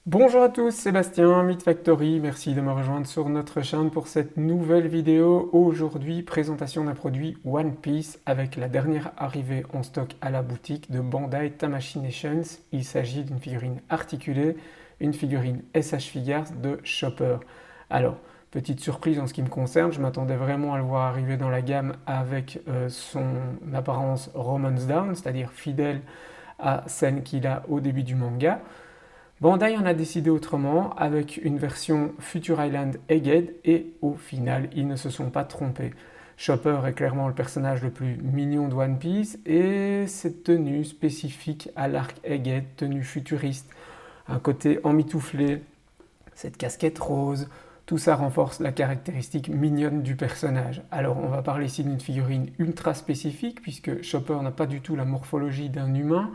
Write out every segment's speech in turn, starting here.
Bonjour à tous, Sébastien, Meat Factory, merci de me rejoindre sur notre chaîne pour cette nouvelle vidéo. Aujourd'hui, présentation d'un produit One Piece avec la dernière arrivée en stock à la boutique de Bandai Tamashii Nations. Il s'agit d'une figurine articulée, une figurine SH Figures de Chopper. Alors, petite surprise en ce qui me concerne, je m'attendais vraiment à le voir arriver dans la gamme avec son apparence Romance Down, c'est-à-dire fidèle à celle qu'il a au début du manga. Bandai en a décidé autrement avec une version Future Island Egghead et au final ils ne se sont pas trompés. Chopper est clairement le personnage le plus mignon de One Piece et cette tenue spécifique à l'arc Egghead, tenue futuriste, un côté emmitouflé, cette casquette rose, tout ça renforce la caractéristique mignonne du personnage. Alors on va parler ici d'une figurine ultra spécifique puisque Chopper n'a pas du tout la morphologie d'un humain.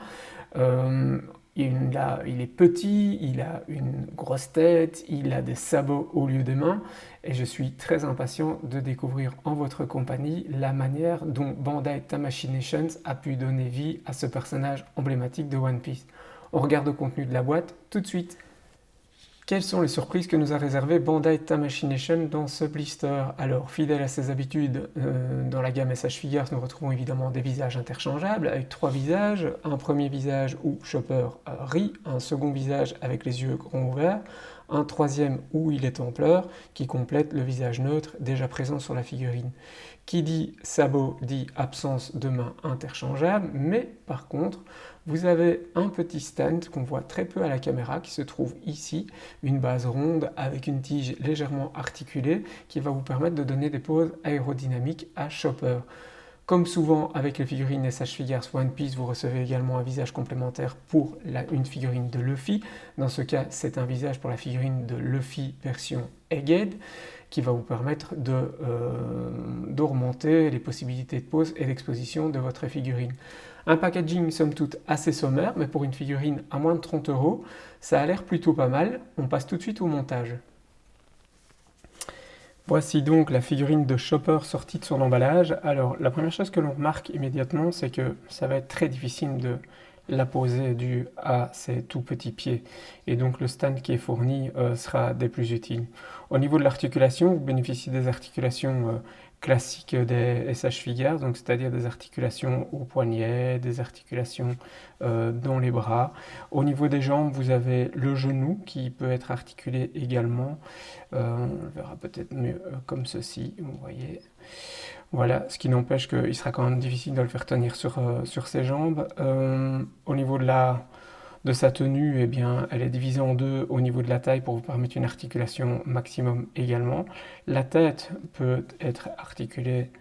Euh, il est petit, il a une grosse tête, il a des sabots au lieu des mains, et je suis très impatient de découvrir en votre compagnie la manière dont Bandai Tamashii Nations a pu donner vie à ce personnage emblématique de One Piece. On regarde le contenu de la boîte tout de suite. Quelles sont les surprises que nous a réservé Bandai Tamashii Nation dans ce blister? Alors, fidèle à ses habitudes, dans la gamme SH Figures, nous retrouvons évidemment des visages interchangeables avec trois visages. Un premier visage où Chopper rit, un second visage avec les yeux grands ouverts, un troisième où il est en pleurs, qui complète le visage neutre déjà présent sur la figurine. Qui dit sabot dit absence de main interchangeable, mais par contre, vous avez un petit stand qu'on voit très peu à la caméra qui se trouve ici, une base ronde avec une tige légèrement articulée qui va vous permettre de donner des poses aérodynamiques à Chopper. Comme souvent avec les figurines SH Figures One Piece, vous recevez également un visage complémentaire pour une figurine de Luffy. Dans ce cas, c'est un visage pour la figurine de Luffy version Egghead qui va vous permettre d'augmenter les possibilités de pose et d'exposition de votre figurine. Un packaging somme toute assez sommaire, mais pour une figurine à moins de 30 euros, ça a l'air plutôt pas mal. On passe tout de suite au montage. Voici donc la figurine de Chopper sortie de son emballage. Alors la première chose que l'on remarque immédiatement, c'est que ça va être très difficile de la poser dû à ses tout petits pieds. Et donc le stand qui est fourni sera des plus utiles. Au niveau de l'articulation, vous bénéficiez des articulations classiques des SH Figures, donc c'est-à-dire des articulations au poignet, des articulations dans les bras. Au niveau des jambes, vous avez le genou qui peut être articulé également. On le verra peut-être mieux comme ceci, vous voyez. Voilà, ce qui n'empêche qu'il sera quand même difficile de le faire tenir sur ses jambes. Au niveau de sa tenue, eh bien, elle est divisée en deux au niveau de la taille pour vous permettre une articulation maximum également. La tête peut être articulée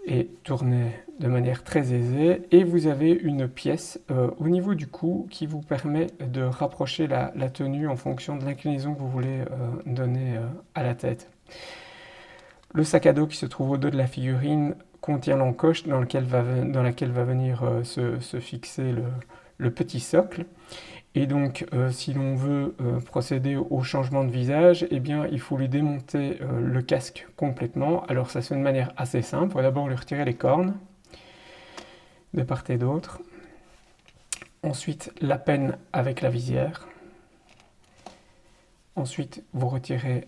et tournée de manière très aisée. Et vous avez une pièce au niveau du cou qui vous permet de rapprocher la tenue en fonction de l'inclinaison que vous voulez donner à la tête. Le sac à dos qui se trouve au dos de la figurine contient l'encoche dans laquelle va venir se fixer le petit socle. Et donc, si l'on veut procéder au changement de visage, eh bien, il faut lui démonter le casque complètement. Alors, ça se fait de manière assez simple. On va d'abord lui retirer les cornes de part et d'autre. Ensuite, la penne avec la visière. Ensuite, vous retirez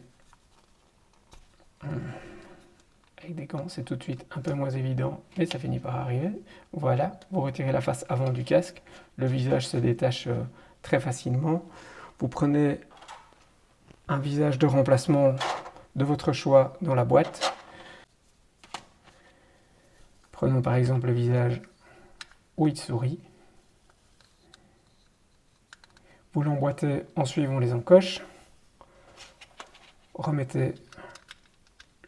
avec des gants, c'est tout de suite un peu moins évident, mais ça finit par arriver. Voilà, vous retirez la face avant du casque, le visage se détache très facilement. Vous prenez un visage de remplacement de votre choix dans la boîte. Prenons par exemple le visage où il sourit. Vous l'emboîtez en suivant les encoches. Remettez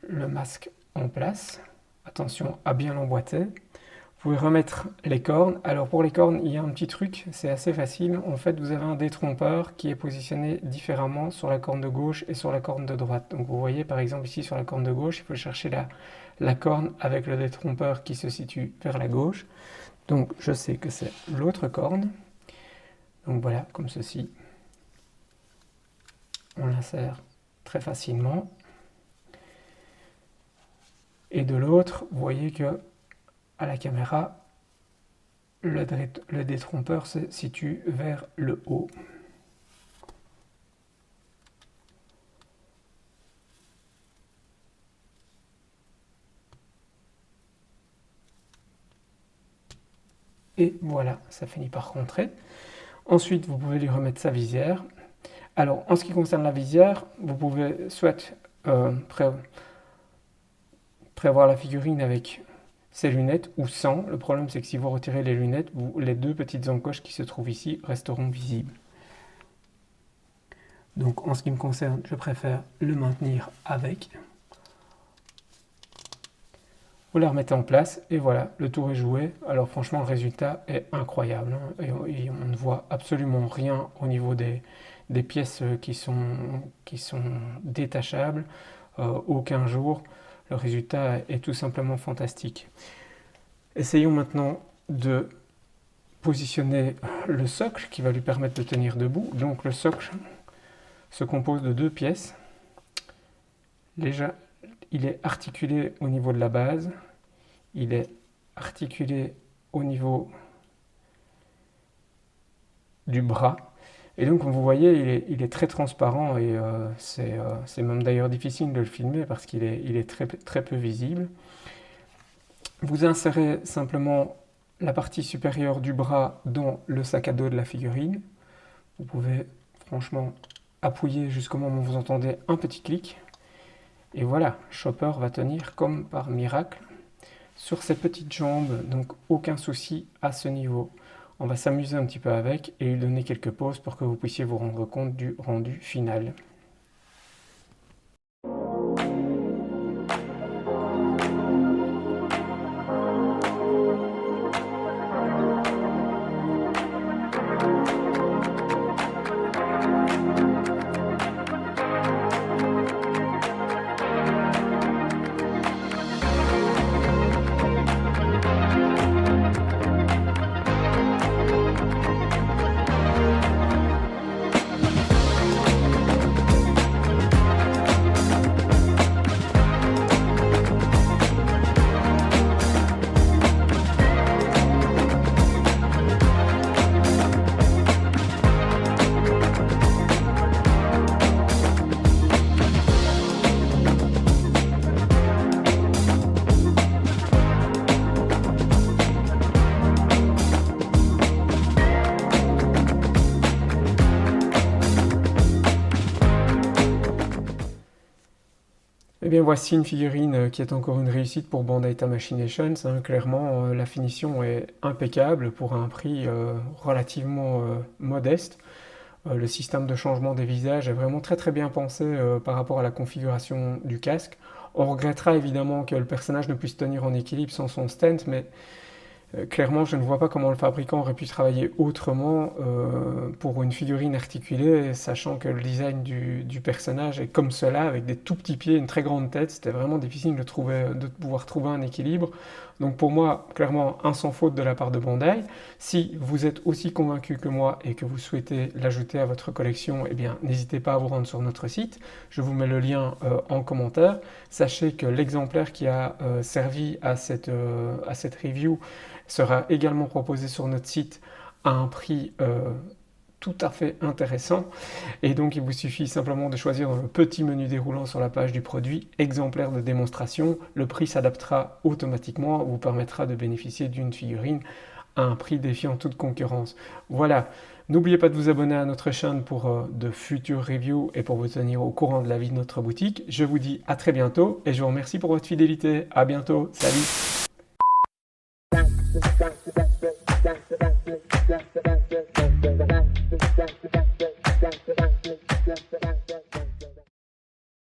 le masque en place. Attention à bien l'emboîter. Vous pouvez remettre les cornes. Alors pour les cornes, il y a un petit truc, c'est assez facile. En fait, vous avez un détrompeur qui est positionné différemment sur la corne de gauche et sur la corne de droite. Donc vous voyez par exemple ici sur la corne de gauche, il faut chercher la corne avec le détrompeur qui se situe vers la gauche. Donc je sais que c'est l'autre corne. Donc voilà, comme ceci. On l'insère très facilement. Et de l'autre, vous voyez que à la caméra, le détrompeur se situe vers le haut. et voilà, ça finit par rentrer. Ensuite, vous pouvez lui remettre sa visière. Alors, en ce qui concerne la visière, vous pouvez soit prévoir la figurine avec ses lunettes ou sans. Le problème, c'est que si vous retirez les lunettes, les deux petites encoches qui se trouvent ici resteront visibles. Donc, en ce qui me concerne, je préfère le maintenir avec. Vous la remettez en place et voilà, le tour est joué. Alors franchement, le résultat est incroyable, hein, et on ne voit absolument rien au niveau des pièces qui sont détachables, aucun jour. Le résultat est tout simplement fantastique. Essayons maintenant de positionner le socle qui va lui permettre de tenir debout. Donc le socle se compose de deux pièces. Déjà, il est articulé au niveau de la base, il est articulé au niveau du bras, et donc comme vous voyez, il est très transparent, et c'est même d'ailleurs difficile de le filmer parce qu'il est très peu visible. Vous insérez simplement la partie supérieure du bras dans le sac à dos de la figurine. Vous pouvez franchement appuyer jusqu'au moment où vous entendez un petit clic. Et voilà, Chopper va tenir comme par miracle sur ses petites jambes, donc aucun souci à ce niveau. On va s'amuser un petit peu avec et lui donner quelques pauses pour que vous puissiez vous rendre compte du rendu final. Eh bien voici une figurine qui est encore une réussite pour Bandai Tamashinations, hein. Clairement, la finition est impeccable pour un prix relativement modeste. Le système de changement des visages est vraiment très bien pensé par rapport à la configuration du casque. On regrettera évidemment que le personnage ne puisse tenir en équilibre sans son stand, mais clairement, je ne vois pas comment le fabricant aurait pu travailler autrement pour une figurine articulée, sachant que le design du personnage est comme cela, avec des tout petits pieds, une très grande tête. C'était vraiment difficile de pouvoir trouver un équilibre. Donc pour moi, clairement, un sans faute de la part de Bandai. Si vous êtes aussi convaincu que moi et que vous souhaitez l'ajouter à votre collection, eh bien, n'hésitez pas à vous rendre sur notre site. Je vous mets le lien en commentaire. Sachez que l'exemplaire qui a servi à cette review sera également proposé sur notre site à un prix tout à fait intéressant, et donc il vous suffit simplement de choisir dans le petit menu déroulant sur la page du produit exemplaire de démonstration. Le prix s'adaptera automatiquement, vous permettra de bénéficier d'une figurine à un prix défiant toute concurrence. Voilà, n'oubliez pas de vous abonner à notre chaîne pour de futures reviews et pour vous tenir au courant de la vie de notre boutique. Je vous dis à très bientôt et je vous remercie pour votre fidélité. À bientôt, salut.